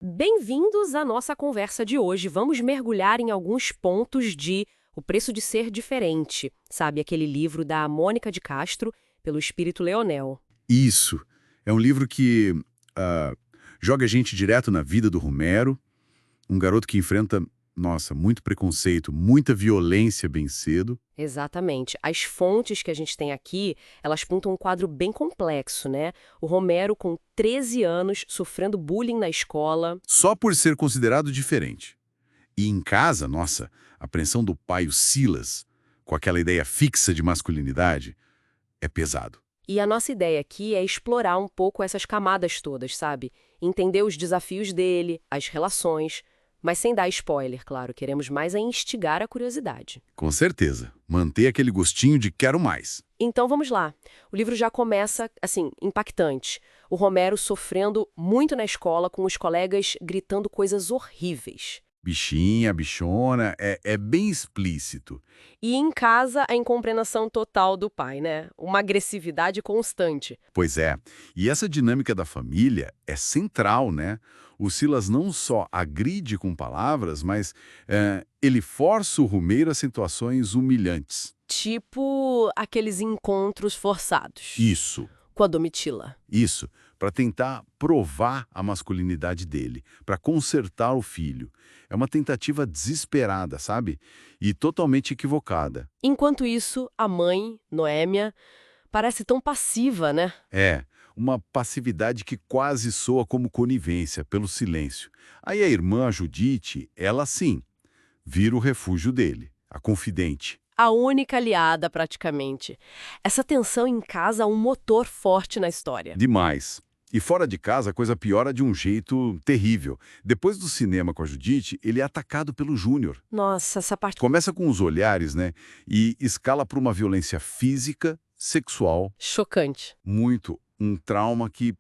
Bem-vindos à nossa conversa de hoje. Vamos mergulhar em alguns pontos de O Preço de Ser Diferente, sabe? Aquele livro da Mônica de Castro, pelo Espírito Leonel. Isso. É um livro que ah, joga a gente direto na vida do Romero, um garoto que enfrenta, nossa, muito preconceito, muita violência bem cedo. Exatamente. As fontes que a gente tem aqui, elas pintam um quadro bem complexo, né? O Romero, com 13 anos, sofrendo bullying na escola. Só por ser considerado diferente. E em casa, nossa, a apreensão do pai, o Silas, com aquela ideia fixa de masculinidade, é pesado. E a nossa ideia aqui é explorar um pouco essas camadas todas, sabe? Entender os desafios dele, as relações, mas sem dar spoiler, claro. Queremos mais é instigar a curiosidade. Com certeza. Manter aquele gostinho de quero mais. Então vamos lá. O livro já começa, assim, impactante. O Romero sofrendo muito na escola, com os colegas gritando coisas horríveis. Bichinha, bichona, é bem explícito. E em casa, a incompreensão total do pai, né? Uma agressividade constante. Pois é. E essa dinâmica da família é central, né? O Silas não só agride com palavras, mas ele força o Rumeiro a situações humilhantes. Tipo aqueles encontros forçados. Isso, Com a Domitila. isso. Para tentar provar a masculinidade dele, para consertar o filho. É uma tentativa desesperada, sabe? E totalmente equivocada. Enquanto isso, a mãe, Noêmia, parece tão passiva, né? É, uma passividade que quase soa como conivência, pelo silêncio. Aí a irmã, a Judite, ela sim, vira o refúgio dele, a confidente. A única aliada, praticamente. Essa tensão em casa é um motor forte na história. Demais. E fora de casa, a coisa piora de um jeito terrível. Depois do cinema com a Judite, ele é atacado pelo Júnior. Nossa, essa parte Começa com os olhares, né? E escala para uma violência física, sexual, chocante. muito. Um trauma que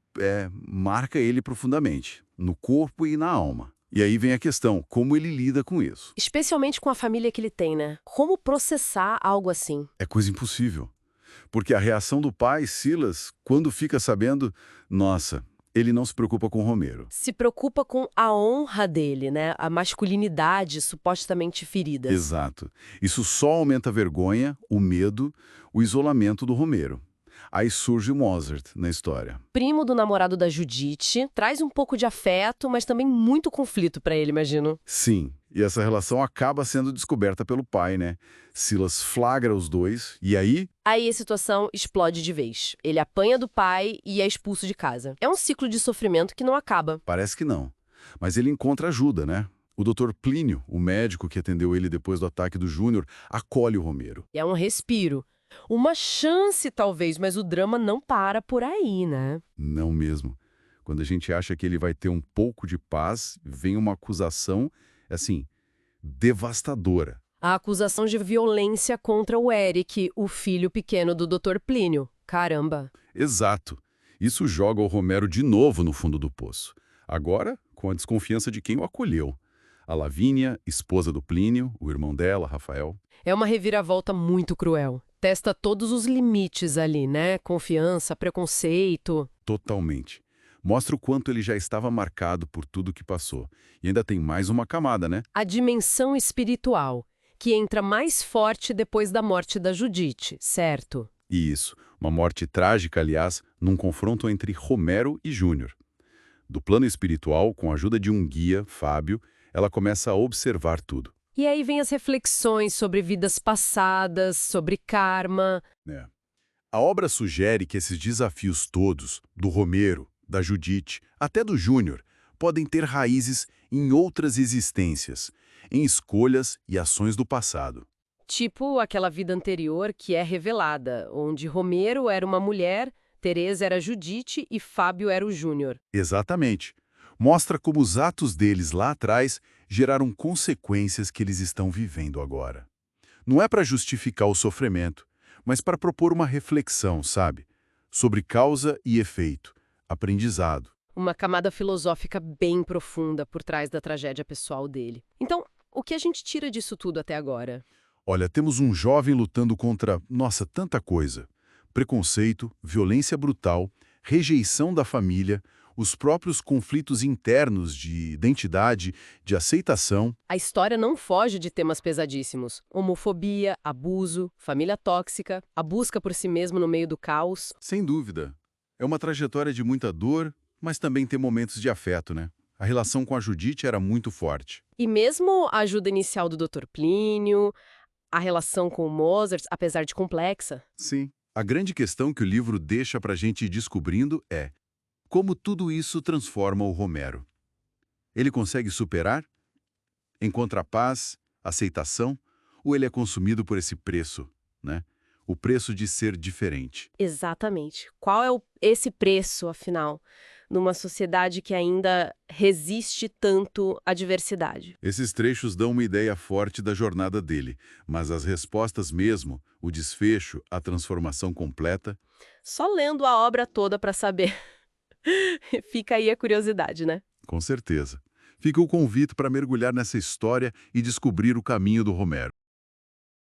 marca ele profundamente, no corpo e na alma. E aí vem a questão, como ele lida com isso? Especialmente com a família que ele tem, né? Como processar algo assim? É coisa impossível. Porque a reação do pai, Silas, quando fica sabendo, nossa, ele não se preocupa com Romero. Se preocupa com a honra dele, né? A masculinidade supostamente ferida. Exato. Isso só aumenta a vergonha, o medo, o isolamento do Romero. Aí surge o Mozart na história. Primo do namorado da Judite, traz um pouco de afeto, mas também muito conflito pra ele, imagino. Sim, e essa relação acaba sendo descoberta pelo pai, né? Silas flagra os dois, e aí Aí a situação explode de vez. Ele apanha do pai e é expulso de casa. É um ciclo de sofrimento que não acaba. parece que não. Mas ele encontra ajuda, né? O Dr. Plínio, o médico que atendeu ele depois do ataque do Júnior, acolhe o Romero. É um respiro. Uma chance, talvez, mas o drama não para por aí, né? Não mesmo. Quando a gente acha que ele vai ter um pouco de paz, vem uma acusação, assim, devastadora. A acusação de violência contra o Eric, o filho pequeno do Dr. Plínio. Caramba. Exato. Isso joga o Romero de novo no fundo do poço. Agora, com a desconfiança de quem o acolheu. A Lavínia, esposa do Plínio, o irmão dela, Rafael. É uma reviravolta muito cruel. Testa todos os limites ali, né? Confiança, preconceito. Totalmente. Mostra o quanto ele já estava marcado por tudo que passou. E ainda tem mais uma camada, né? A dimensão espiritual, que entra mais forte depois da morte da Judite, certo? E isso, uma morte trágica, aliás, num confronto entre Romero e Júnior. Do plano espiritual, com a ajuda de um guia, Fábio, ela começa a observar tudo. E aí vem as reflexões sobre vidas passadas, sobre karma. Né? A obra sugere que esses desafios todos, do Romero, da Judite, até do Júnior, podem ter raízes em outras existências, em escolhas e ações do passado. Tipo aquela vida anterior que é revelada, onde Romero era uma mulher, Teresa era Judite e Fábio era o Júnior. Exatamente. Mostra como os atos deles lá atrás geraram consequências que eles estão vivendo agora. Não é para justificar o sofrimento, mas para propor uma reflexão, sabe? Sobre causa e efeito, aprendizado. Uma camada filosófica bem profunda por trás da tragédia pessoal dele. Então, o que a gente tira disso tudo até agora? Olha, temos um jovem lutando contra, nossa, tanta coisa. Preconceito, violência brutal, rejeição da família, os próprios conflitos internos de identidade, de aceitação. A história não foge de temas pesadíssimos. Homofobia, abuso, família tóxica, a busca por si mesmo no meio do caos. Sem dúvida. É uma trajetória de muita dor, mas também tem momentos de afeto, né? A relação com a Judite era muito forte. E mesmo a ajuda inicial do Dr. Plínio, a relação com o Mozart, apesar de complexa. Sim. A grande questão que o livro deixa para a gente ir descobrindo é como tudo isso transforma o Romero. Ele consegue superar? Encontra paz, aceitação? Ou ele é consumido por esse preço, né? O preço de ser diferente. Exatamente. Qual é esse preço, afinal, numa sociedade que ainda resiste tanto à diversidade? Esses trechos dão uma ideia forte da jornada dele, mas as respostas mesmo, o desfecho, a transformação completa, Só lendo a obra toda para saber. Fica aí a curiosidade, né? com certeza. Fica o convite para mergulhar nessa história e descobrir o caminho do Romero.